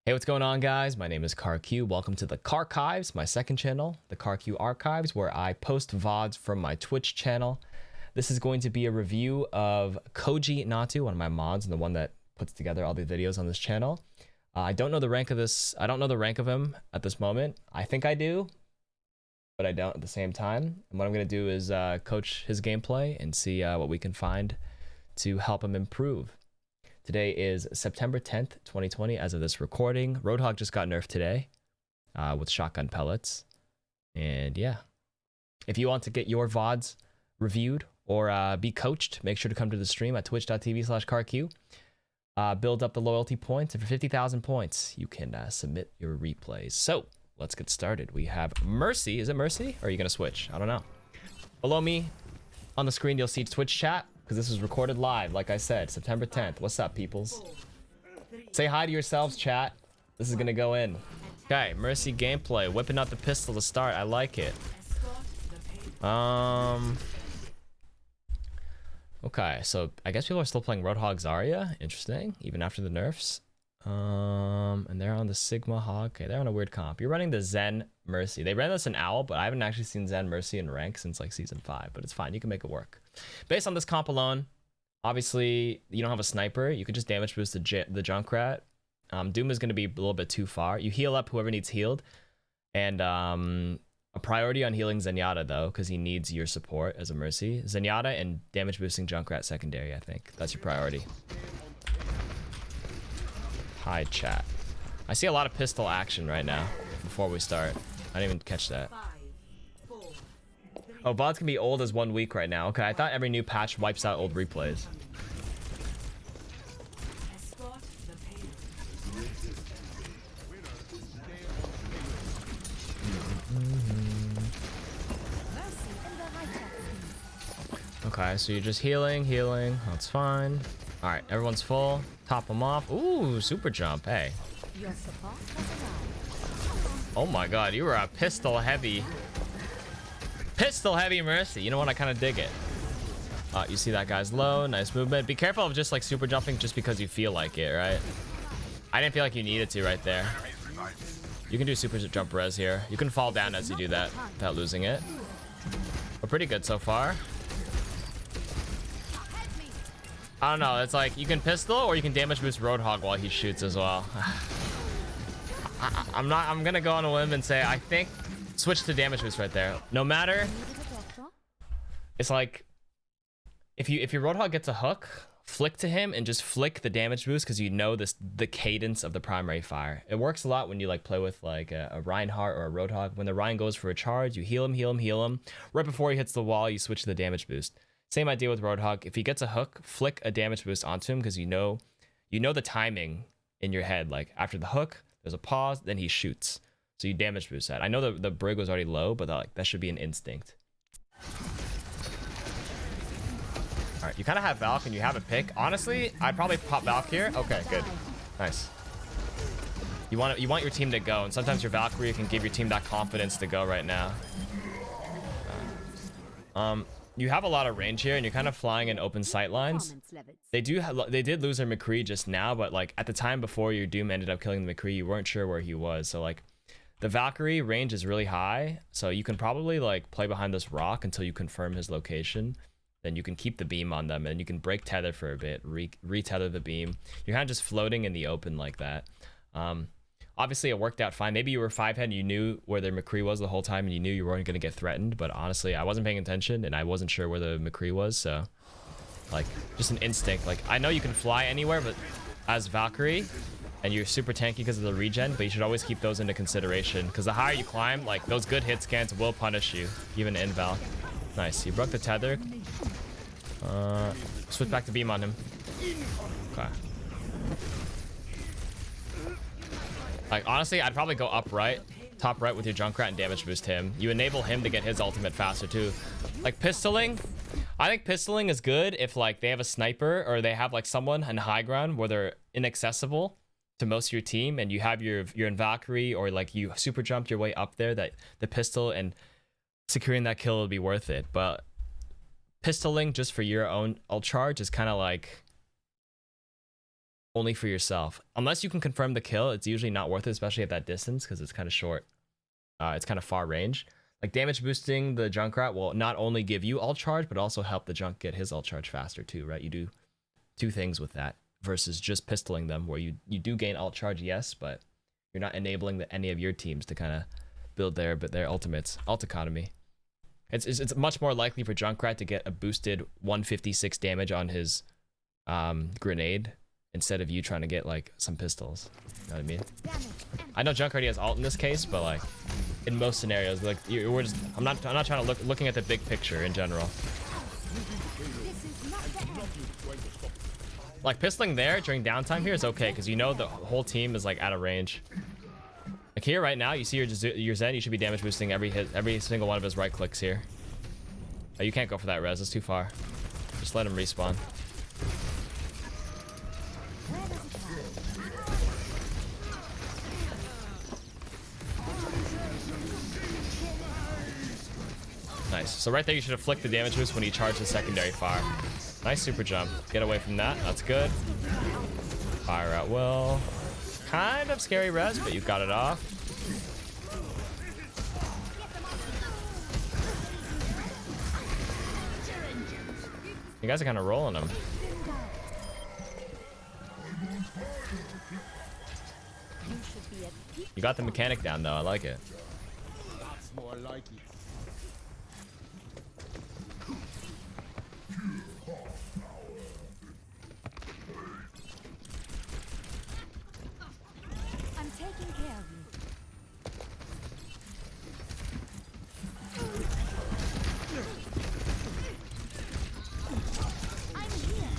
Hey, what's going on, guys? My name is KarQ. Welcome to the KarKives, my second channel, the KarQ Archives, where I post VODs from my Twitch channel. This is going to be a review of KojiNatu, one of my mods, and the one that puts together all the videos on this channel. I don't know the rank of this. I don't know the rank of him at this moment. I think I do, but I don't at the same time. And what I'm going to do is coach his gameplay and see what we can find to help him improve. Today is September 10th, 2020, as of this recording. Roadhog just got nerfed today with shotgun pellets. And yeah, if you want to get your VODs reviewed or be coached, make sure to come to the stream at twitch.tv/KarQ. Build up the loyalty points, and for 50,000 points, you can submit your replays. So let's get started. We have Mercy. Is it Mercy? Or are you going to switch? I don't know. Below me on the screen, you'll see Twitch chat, because this was recorded live, like I said, September 10th. What's up, peoples? Say hi to yourselves, chat. This is gonna go in. Okay, Mercy gameplay. Whipping out the pistol to start. I like it. Okay, so I guess people are still playing Roadhog Zarya. Interesting, even after the nerfs. And they're on the Sigma Hog. Okay, they're on a weird comp. You're running the Zen Mercy. They ran this in Owl, but I haven't actually seen Zen Mercy in rank since like season 5, but it's fine. You can make it work. Based on this comp alone, obviously you don't have a sniper. You could just damage boost the Junkrat. Doom is going to be a little bit too far. You heal up whoever needs healed. And a priority on healing Zenyatta, though, because he needs your support as a Mercy. Zenyatta and damage boosting Junkrat secondary, I think. That's your priority. Hi, chat. I see a lot of pistol action right now before we start. I didn't even catch that. Oh, VODs can be old as 1 week right now. Okay, I thought every new patch wipes out old replays. Okay, so you're just healing. That's fine. All right, everyone's full. Top them off. Ooh, super jump. Hey. Oh my god, you were a pistol heavy Mercy. You know what? I kind of dig it. You see that guy's low. Nice movement. Be careful of just like super jumping just because you feel like it, right? I didn't feel like you needed to right there. You can do super jump res here. You can fall down as you do that without losing it. We're pretty good so far. I don't know. It's like you can pistol or you can damage boost Roadhog while he shoots as well. I'm gonna go on a limb and say I think switch to damage boost right there. No matter, it's like if your Roadhog gets a hook, flick to him and just flick the damage boost because you know the cadence of the primary fire. It works a lot when you like play with like a Reinhardt or a Roadhog. When the Rein goes for a charge, you heal him. Right before he hits the wall, you switch to the damage boost. Same idea with Roadhog. If he gets a hook, flick a damage boost onto him because you know the timing in your head. Like after the hook, there's a pause, then he shoots. So you damage boost that. I know the brig was already low, but that should be an instinct. All right, you kind of have Valk and you have a pick. Honestly, I'd probably pop Valk here. Okay, good, nice. You want your team to go, and sometimes your Valkyrie can give your team that confidence to go right now. You have a lot of range here, and you're kind of flying in open sight lines. They did lose their McCree just now, but like at the time before your Doom ended up killing the McCree, you weren't sure where he was. So like the Valkyrie range is really high, so you can probably like play behind this rock until you confirm his location. Then you can keep the beam on them, and you can break tether for a bit, re-tether the beam. You're kind of just floating in the open like that. Obviously, it worked out fine. Maybe you were 5-head and you knew where their McCree was the whole time and you knew you weren't going to get threatened. But honestly, I wasn't paying attention and I wasn't sure where the McCree was. So, like, just an instinct. Like, I know you can fly anywhere, but as Valkyrie, and you're super tanky because of the regen, but you should always keep those into consideration. Because the higher you climb, like, those good hit scans will punish you, even in Val. Nice. You broke the tether. Switch back to beam on him. Okay. Like, honestly, I'd probably go up right, top right with your Junkrat and damage boost him. You enable him to get his ultimate faster, too. Like, pistoling, I think pistoling is good if, like, they have a sniper or they have, like, someone in high ground where they're inaccessible to most of your team and you have you're in Valkyrie or, like, you super jumped your way up there, that the pistol and securing that kill would be worth it. But pistoling just for your own ult charge is kind of like only for yourself. Unless you can confirm the kill, it's usually not worth it, especially at that distance, because it's kind of short. It's kind of far range. Like damage boosting the Junkrat will not only give you ult charge, but also help the Junk get his ult charge faster too, right? You do two things with that versus just pistoling them, where you do gain ult charge, yes, but you're not enabling any of your teams to kind of build their ultimates, ult economy. It's much more likely for Junkrat to get a boosted 156 damage on his grenade instead of you trying to get like some pistols. You know what I mean? I know Junk already has ult in this case, but like in most scenarios, like we're just I'm not trying to looking at the big picture in general. Like pistoling there during downtime here is okay because you know the whole team is like out of range. Like here right now, you see your Zen, you should be damage boosting every single one of his right clicks here. Oh, you can't go for that res, it's too far. Just let him respawn. Nice. So right there, you should have flicked the damage boost when you charged the secondary fire. Nice super jump. Get away from that. That's good. Fire at will. Kind of scary res, but you got it off. You guys are kind of rolling them. You got the mechanic down though. I like it. That's more like it. I'm taking care of you. I'm here.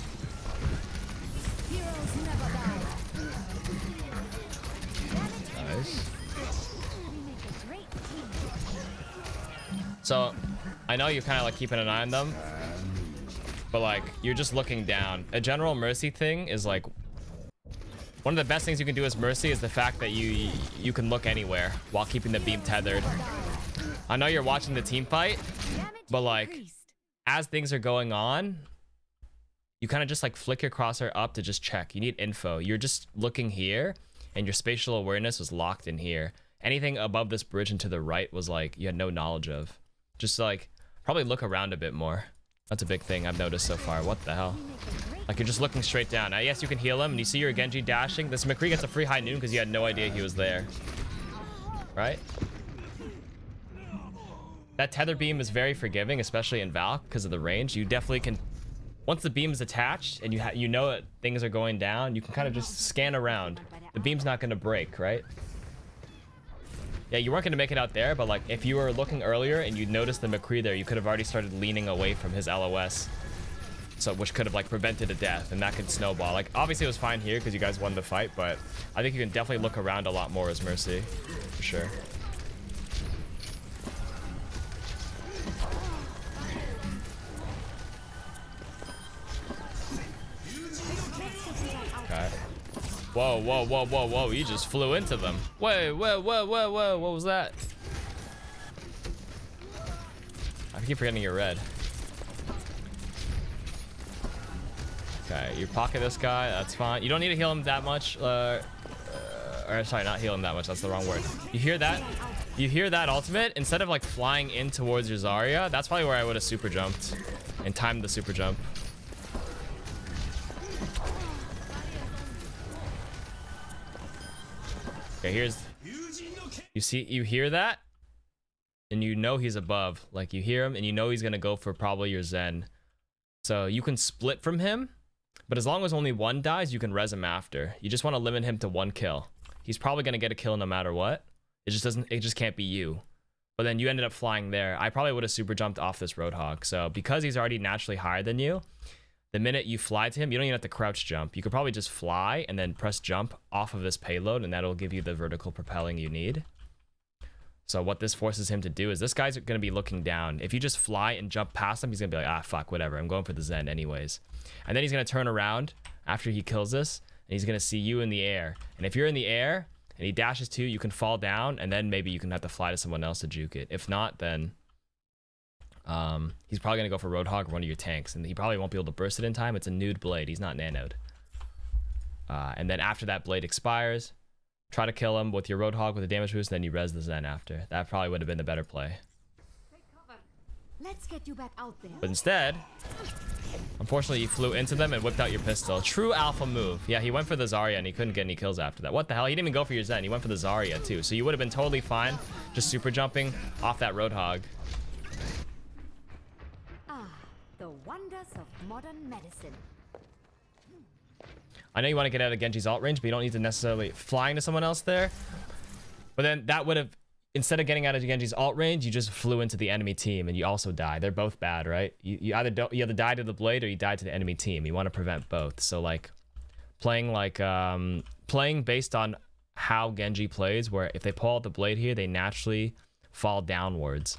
Heroes never die. Nice. We make a great team. So, I know you're kind of like keeping an eye on them, but like you're just looking down. A general mercy thing is like one of the best things you can do as mercy is the fact that you can look anywhere while keeping the beam tethered. I know you're watching the team fight, but like as things are going on, you kind of just like flick your crosshair up to just check. You need info. You're just looking here and your spatial awareness was locked in here. Anything above this bridge and to the right was like you had no knowledge of. Just like probably look around a bit more. That's a big thing I've noticed so far. What the hell? Like you're just looking straight down. Now, yes, you can heal him and you see your Genji dashing. This McCree gets a free high noon because you had no idea he was there. Right? That tether beam is very forgiving, especially in Valk because of the range. You definitely can, once the beam is attached and you know that things are going down, you can kind of just scan around. The beam's not going to break, right? Yeah, you weren't going to make it out there, but like if you were looking earlier and you noticed the McCree there, you could have already started leaning away from his LOS. So which could have like prevented a death and that could snowball. Like obviously it was fine here because you guys won the fight, but I think you can definitely look around a lot more as Mercy for sure. Okay. Whoa, whoa, whoa, whoa, whoa. You just flew into them. Whoa, whoa, whoa, whoa, whoa. What was that? I keep forgetting you're red. Okay, you pocket this guy. That's fine. You don't need to heal him that much. Or sorry, not heal him that much. That's the wrong word. You hear that? You hear that ultimate? Instead of like flying in towards your Zarya, that's probably where I would have super jumped and timed the super jump. Okay, here's, you hear that? And you know he's above. Like you hear him and you know he's gonna go for probably your Zen. So you can split from him, but as long as only one dies, you can res him after. You just want to limit him to one kill. He's probably gonna get a kill no matter what. It just can't be you. But then you ended up flying there. I probably would have super jumped off this Roadhog. So because he's already naturally higher than you, the minute you fly to him, you don't even have to crouch jump. You could probably just fly and then press jump off of this payload and that'll give you the vertical propelling you need. So what this forces him to do is this guy's going to be looking down. If you just fly and jump past him, he's going to be like, ah, fuck, whatever. I'm going for the Zen anyways. And then he's going to turn around after he kills this and he's going to see you in the air. And if you're in the air and he dashes to you, you can fall down and then maybe you can have to fly to someone else to juke it. If not, then he's probably going to go for Roadhog or one of your tanks and he probably won't be able to burst it in time. It's a nude blade. He's not nanoed. And then after that blade expires, try to kill him with your Roadhog with a damage boost, then you res the Zen after. That probably would have been the better play. Let's get you back out there. But instead, unfortunately, you flew into them and whipped out your pistol. True alpha move. Yeah, he went for the Zarya and he couldn't get any kills after that. What the hell? He didn't even go for your Zen. He went for the Zarya too. So you would have been totally fine just super jumping off that Roadhog. Ah, the wonders of modern medicine. I know you want to get out of Genji's alt range, but you don't need to necessarily fly into someone else there. But then that would have, instead of getting out of Genji's alt range, you just flew into the enemy team and you also die. They're both bad, right? You either die to the blade or you die to the enemy team. You want to prevent both. So like playing based on how Genji plays, where if they pull out the blade here, they naturally fall downwards.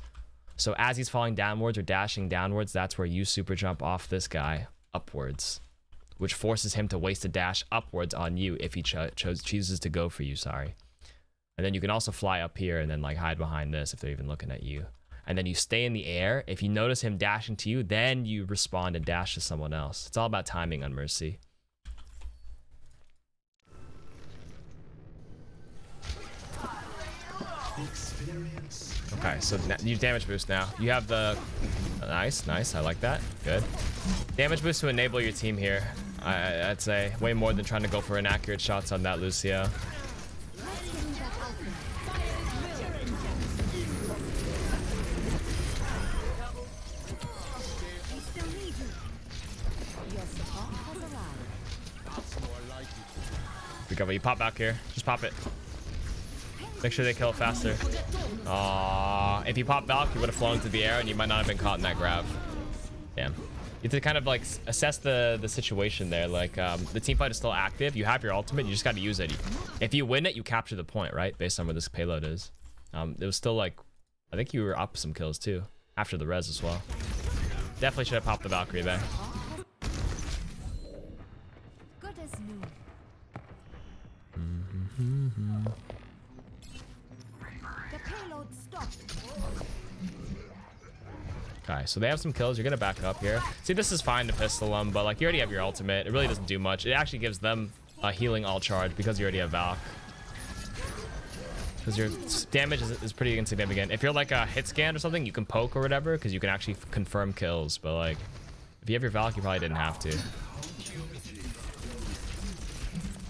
So as he's falling downwards or dashing downwards, that's where you super jump off this guy upwards, which forces him to waste a dash upwards on you if he chooses to go for you, sorry. And then you can also fly up here and then like hide behind this if they're even looking at you. And then you stay in the air. If you notice him dashing to you, then you respond and dash to someone else. It's all about timing on Mercy. Okay, so you damage boost now. You have the... Nice, I like that. Good. Damage boost to enable your team here. I'd say way more than trying to go for inaccurate shots on that Lucio. Recover. You pop back here. Just pop it. Make sure they kill it faster. Aww. If you pop Valk, you would have flown through the air and you might not have been caught in that grab. Damn. You have to kind of like assess the situation there. Like the team fight is still active. You have your ultimate. You just got to use it. If you win it, you capture the point, right? Based on where this payload is. It was still like, I think you were up some kills too. After the res as well. Definitely should have popped the Valkyrie there. Good as new. The payload stopped. Okay, so they have some kills. You're gonna back up here. See, this is fine to pistol them, but like you already have your ultimate. It really doesn't do much. It actually gives them a healing all charge because you already have Valk. Because your damage is pretty insignificant. If you're like a hit scan or something, you can poke or whatever because you can actually confirm kills. But like, if you have your Valk, you probably didn't have to.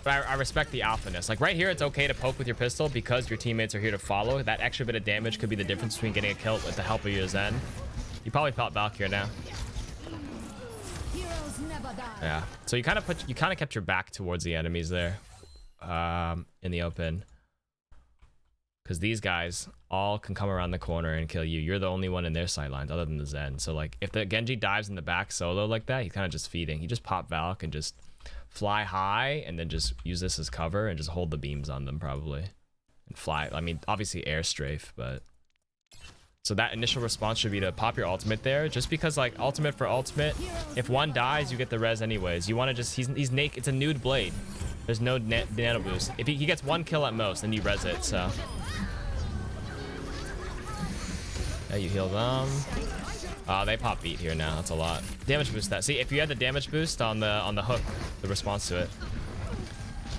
But I respect the alphaness. Like right here, it's okay to poke with your pistol because your teammates are here to follow. That extra bit of damage could be the difference between getting a kill with the help of your Zen. You probably fought Valk here now. Heroes never die. Yeah. So you kind of kept your back towards the enemies there, in the open. Because these guys all can come around the corner and kill you. You're the only one in their sightlines other than the Zen. So like if the Genji dives in the back solo like that, he's kind of just feeding. You just pop Valk and just fly high and then just use this as cover and just hold the beams on them probably. And fly. I mean, obviously air strafe, but... So that initial response should be to pop your ultimate there. Just because like ultimate for ultimate, if one dies, you get the res anyways. You want to just... He's naked. It's a nude blade. There's no nano boost. If he gets one kill at most, then you res it, so... Yeah, you heal them. They pop beat here now. That's a lot. Damage boost that. See, if you had the damage boost on the hook, the response to it,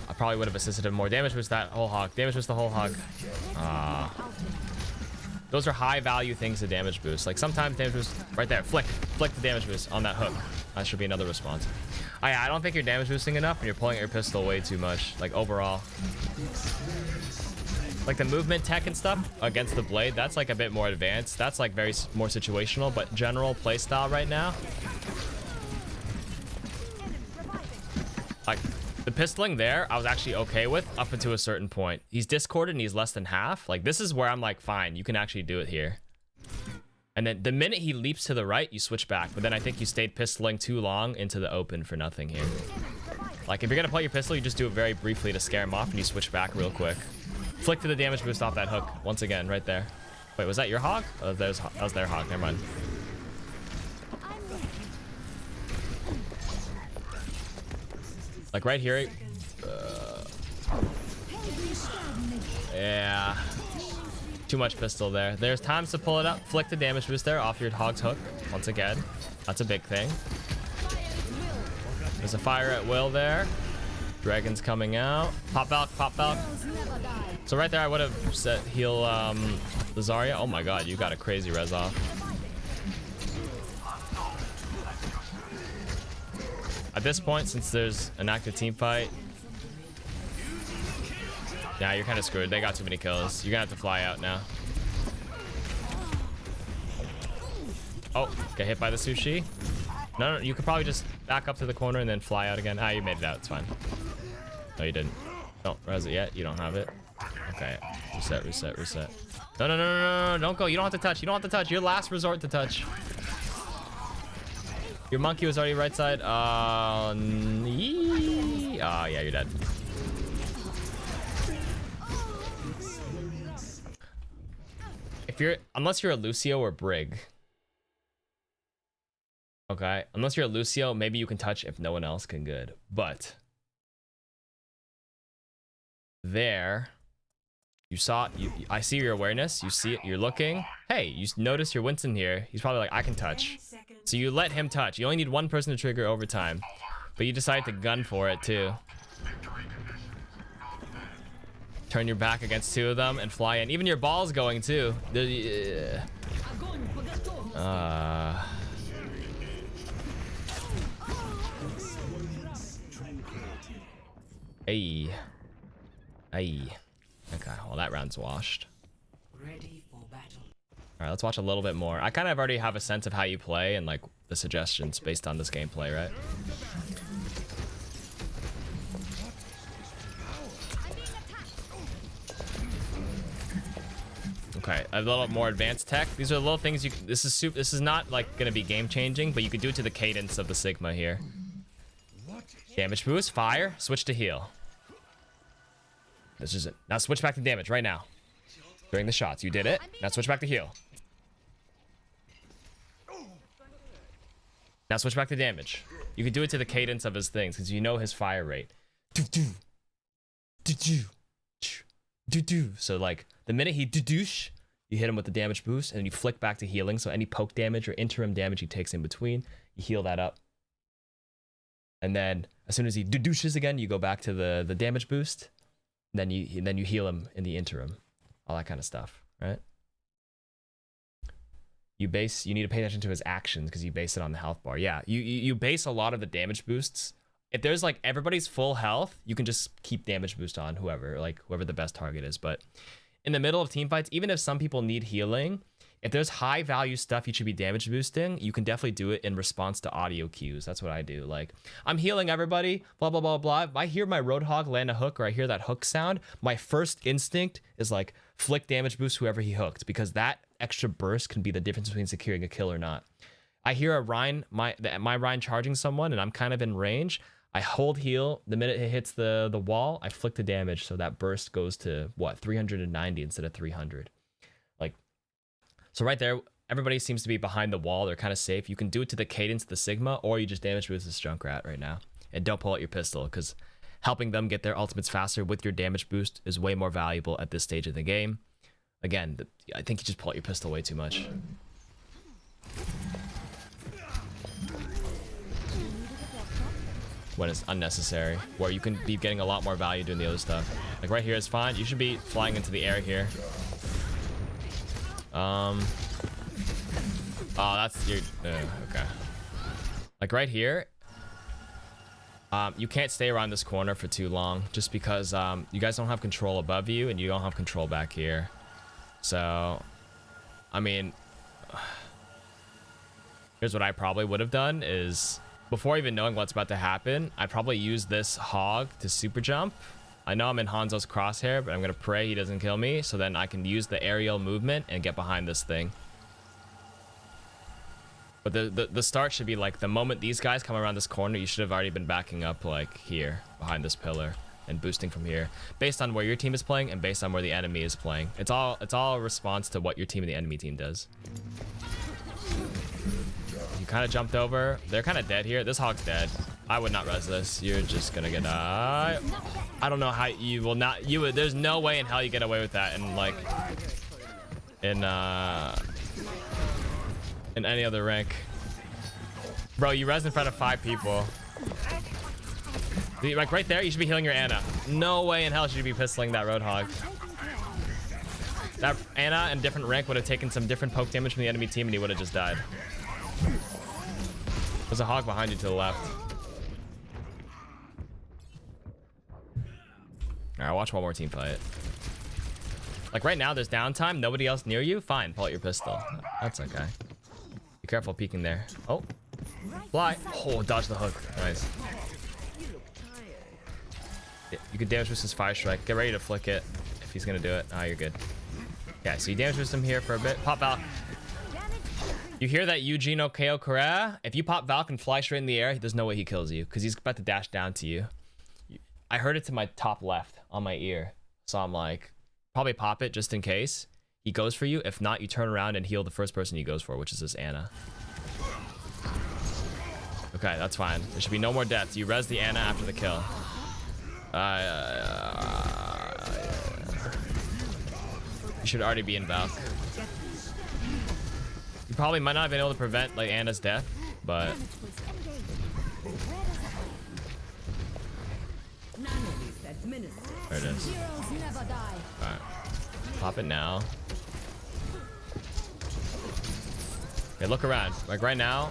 I probably would have assisted him more. Damage boost that whole hog. Damage boost the whole hog. Those are high value things to damage boost. Like sometimes damage boost right there. Flick the damage boost on that hook. That should be another response. I don't think you're damage boosting enough and you're pulling at your pistol way too much. Like overall. Like the movement tech and stuff against the blade, that's like a bit more advanced. That's like very more situational, but general playstyle right now. Like the pistoling there, I was actually okay with up until a certain point. He's discorded and he's less than half. Like this is where I'm like, fine, you can actually do it here. And then the minute he leaps to the right, you switch back. But then I think you stayed pistoling too long into the open for nothing here. Like if you're gonna play your pistol, you just do it very briefly to scare him off and you switch back real quick. Flick to the damage boost off that hook once again, right there. Wait, was that your hog? Oh, that was their hog. Never mind. Like right here. Yeah. Too much pistol there. There's times to pull it up. Flick the damage boost there off your hog's hook. Once again. That's a big thing. There's a fire at will there. Dragon's coming out. Pop Valk, pop Valk. So right there, I would have set heal the Zarya. Oh my god, you got a crazy res off. At this point, since there's an active team fight, yeah, you're kind of screwed. They got too many kills. You're gonna have to fly out now. Oh, get hit by the sushi. No, you could probably just back up to the corner and then fly out again. Ah, you made it out. It's fine. No, you didn't. Don't res it yet. You don't have it. Okay. Reset, reset, reset. No, no, no, no, no, no. Don't go. You don't have to touch. You don't have to touch. Your last resort to touch. Your monkey was already right side. Oh, yeah, you're dead. Unless you're a Lucio or Brig. Okay, unless you're a Lucio, maybe you can touch if no one else can. Good, but there, you saw. I see your awareness. You see it. You're looking. Hey, you notice your Winston here. He's probably like, I can touch. So you let him touch. You only need one person to trigger over time, but you decide to gun for it too. Turn your back against two of them and fly in. Even your ball's going too. Hey. Hey. Okay, well that round's washed. Ready for battle. Alright, let's watch a little bit more. I kind of already have a sense of how you play and like the suggestions based on this gameplay, right? Okay, a little more advanced tech. These are little things you. This is not like gonna be game changing, but you could do it to the cadence of the Sigma here. Damage boost, fire, switch to heal. This is it. Now switch back to damage right now. During the shots, you did it. Now switch back to heal. Now switch back to damage. You can do it to the cadence of his things because you know his fire rate. So like the minute he do-douche, you hit him with the damage boost and you flick back to healing. So any poke damage or interim damage he takes in between, you heal that up. And then as soon as he do-douches again, you go back to the damage boost. Then you heal him in the interim. All that kind of stuff, right? You need to pay attention to his actions because you base it on the health bar. Yeah, you base a lot of the damage boosts. If there's like everybody's full health, you can just keep damage boost on whoever the best target is. But in the middle of team fights, even if some people need healing, if there's high value stuff you should be damage boosting, you can definitely do it in response to audio cues. That's what I do. Like, I'm healing everybody, blah, blah, blah, blah. If I hear my Roadhog land a hook or I hear that hook sound, my first instinct is like flick damage boost whoever he hooked, because that extra burst can be the difference between securing a kill or not. I hear a Rein, my Rein charging someone and I'm kind of in range. I hold heal. The minute it hits the wall, I flick the damage. So that burst goes to what, 390 instead of 300. Like, so right there, everybody seems to be behind the wall. They're kind of safe. You can do it to the cadence of the Sigma, or you just damage boost this Junkrat right now. And don't pull out your pistol, because helping them get their ultimates faster with your damage boost is way more valuable at this stage of the game. Again, I think you just pull out your pistol way too much. When it's unnecessary, where you can be getting a lot more value doing the other stuff. Like right here is fine. You should be flying into the air here. Oh, that's your okay. Like right here, you can't stay around this corner for too long, just because you guys don't have control above you and you don't have control back here. So, I mean, here's what I probably would have done is, before even knowing what's about to happen, I'd probably use this hog to super jump. I know I'm in Hanzo's crosshair, but I'm gonna pray he doesn't kill me, so then I can use the aerial movement and get behind this thing. But the start should be like, the moment these guys come around this corner, you should have already been backing up like here, behind this pillar, and boosting from here, based on where your team is playing and based on where the enemy is playing. It's all a response to what your team and the enemy team does. You kind of jumped over. They're kind of dead here. This hog's dead. I would not res this. You're just gonna get I don't know how you will not. There's no way in hell you get away with that in like in any other rank. Bro, you res in front of 5 people. Like right there, you should be healing your Ana. No way in hell should you be pistoling that Roadhog. That Ana in different rank would have taken some different poke damage from the enemy team and he would have just died. There's a hog behind you to the left. Alright, watch one more team fight. Like right now, there's downtime. Nobody else near you. Fine, pull out your pistol. That's okay. Be careful peeking there. Oh. Fly. Oh, dodge the hook. Nice. You could damage boost his fire strike. Get ready to flick it if he's gonna do it. Ah, you're good. Yeah, so you damage boost him here for a bit. Pop Valk. You hear that Eugene KO Correa? If you pop Valk and fly straight in the air, there's no way he kills you because he's about to dash down to you. I heard it to my top left on my ear. So I'm like, probably pop it just in case. He goes for you. If not, you turn around and heal the first person he goes for, which is this Ana. Okay, that's fine. There should be no more deaths. You res the Ana after the kill. You should already be in Valk. You probably might not have been able to prevent like Ana's death, but there it is. Alright. Pop it now. Okay, look around. Like right now,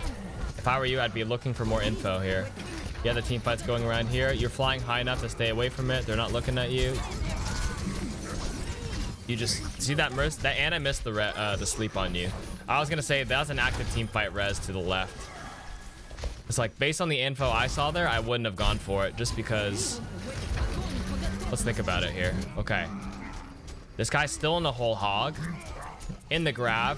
if I were you, I'd be looking for more info here. Yeah, the team fight's going around here. You're flying high enough to stay away from it. They're not looking at you. You just see that Mercy, that Ana missed the sleep on you. I was gonna say that's an active team fight res to the left. It's like based on the info I saw there, I wouldn't have gone for it just because. Let's think about it here. Okay, this guy's still in the whole hog, in the grab.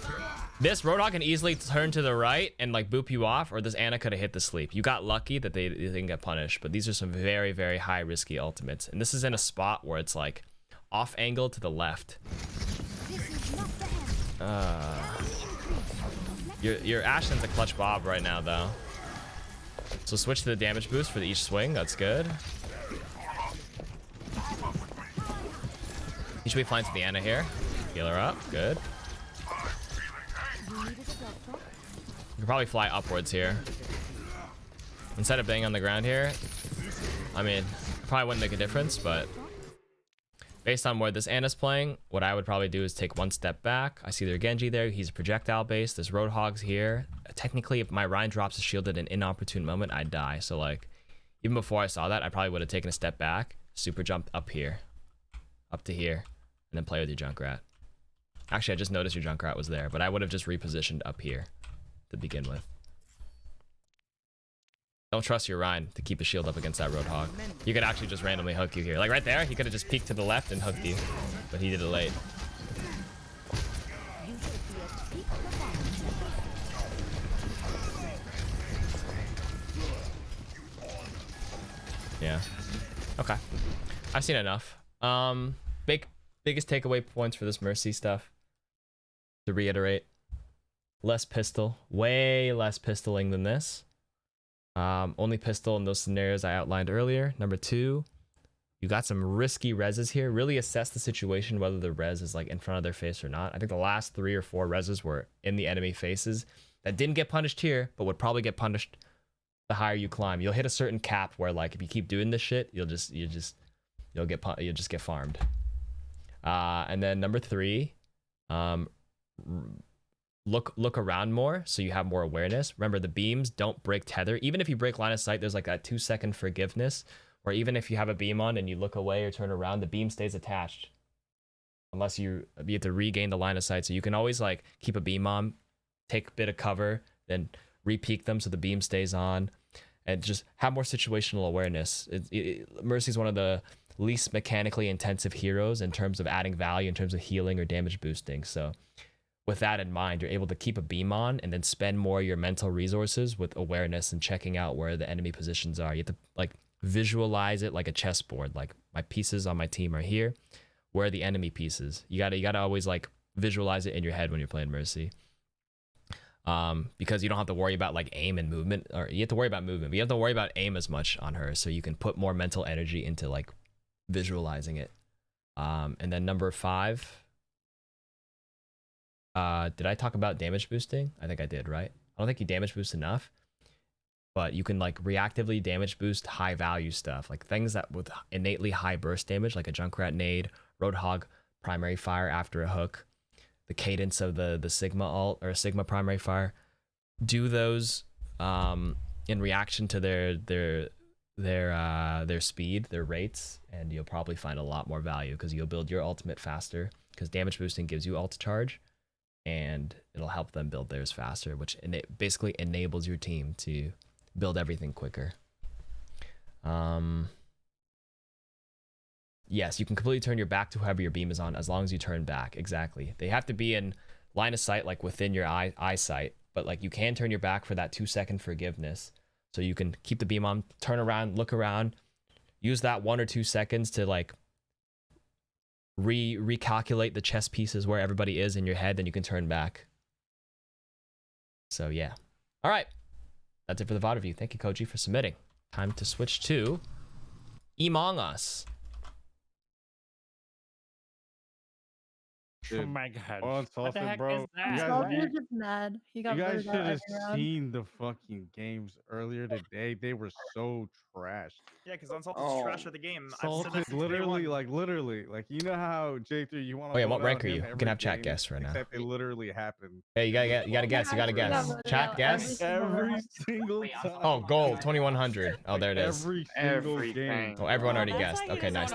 This Roadhog can easily turn to the right and like boop you off, or this Ana could have hit the sleep. You got lucky that they didn't get punished, but these are some very, very high risky ultimates. And this is in a spot where it's like off angle to the left. Your Ashton's a clutch Bob right now though. So switch to the damage boost for each swing. That's good. You should be flying to the Ana here. Heal her up. Good. You can probably fly upwards here. Instead of being on the ground here, I mean, probably wouldn't make a difference, but based on where this Ana's playing, what I would probably do is take one step back. I see their Genji there. He's projectile based. There's Roadhogs here. Technically, if my Rhine drops a shield at an inopportune moment, I'd die. So like, even before I saw that, I probably would have taken a step back, super jumped up here, up to here, and then play with your Junkrat. Actually, I just noticed your Junkrat was there, but I would have just repositioned up here to begin with. Don't trust your Rhine to keep a shield up against that Roadhog. You could actually just randomly hook you here. Like right there, he could have just peeked to the left and hooked you, but he did it late. Yeah. Okay. I've seen enough. Biggest takeaway points for this Mercy stuff. To reiterate, less pistol, way less pistoling than this. Only pistol in those scenarios I outlined earlier. Number 2, you got some risky reses here. Really assess the situation, whether the res is like in front of their face or not. I think the last 3 or 4 reses were in the enemy faces that didn't get punished here, but would probably get punished the higher you climb. You'll hit a certain cap where like if you keep doing this shit, you'll just get farmed. And then number 3, look around more so you have more awareness. Remember, the beams don't break tether. Even if you break line of sight, there's like that 2-second forgiveness, or even if you have a beam on and you look away or turn around, the beam stays attached unless you have to regain the line of sight. So you can always like keep a beam on, take a bit of cover, then re-peek them so the beam stays on, and just have more situational awareness. Mercy's one of the least mechanically intensive heroes in terms of adding value, in terms of healing or damage boosting. So with that in mind, you're able to keep a beam on and then spend more of your mental resources with awareness and checking out where the enemy positions are. You have to like visualize it like a chessboard. Like my pieces on my team are here. Where are the enemy pieces? You gotta always like visualize it in your head when you're playing Mercy. Because you don't have to worry about like aim and movement, or you have to worry about movement, but you have to worry about aim as much on her, so you can put more mental energy into like visualizing it. And then number 5, did I talk about damage boosting? I think I did, right? I don't think you damage boost enough. but you can like reactively damage boost high value stuff, like things that with innately high burst damage, like a Junkrat nade, Roadhog primary fire after a hook, the cadence of the Sigma ult or Sigma primary fire. Do those in reaction to their speed, their rates, and you'll probably find a lot more value because you'll build your ultimate faster because damage boosting gives you ult charge, and it'll help them build theirs faster, which basically enables your team to build everything quicker. Yes, you can completely turn your back to whoever your beam is on as long as you turn back. Exactly. They have to be in line of sight, like within your eyesight, but like you can turn your back for that 2-second forgiveness. So you can keep the beam on, turn around, look around, use that 1 or 2 seconds to like recalculate the chess pieces where everybody is in your head, then you can turn back. So yeah. All right. That's it for the VOD review. Thank you, Koji, for submitting. Time to switch to Among Us. Dude, Oh my god. on What the Salsa, heck bro. is that? You guys, Salty was just mad. He got you guys voted should out have every round. seen the fucking games earlier today. They were so trash. Yeah, because Unsalted's trash of the game. I've said that Salted, since day literally, one. like you know how J3 you want to. Oh yeah, what rank are you? You can have chat guess right now. Except they literally happen. Hey, you gotta guess. You gotta guess. Chat guess. Every single time. Oh, gold 2100. Oh, there it is. Every single game. Oh, everyone already guessed. Okay, nice.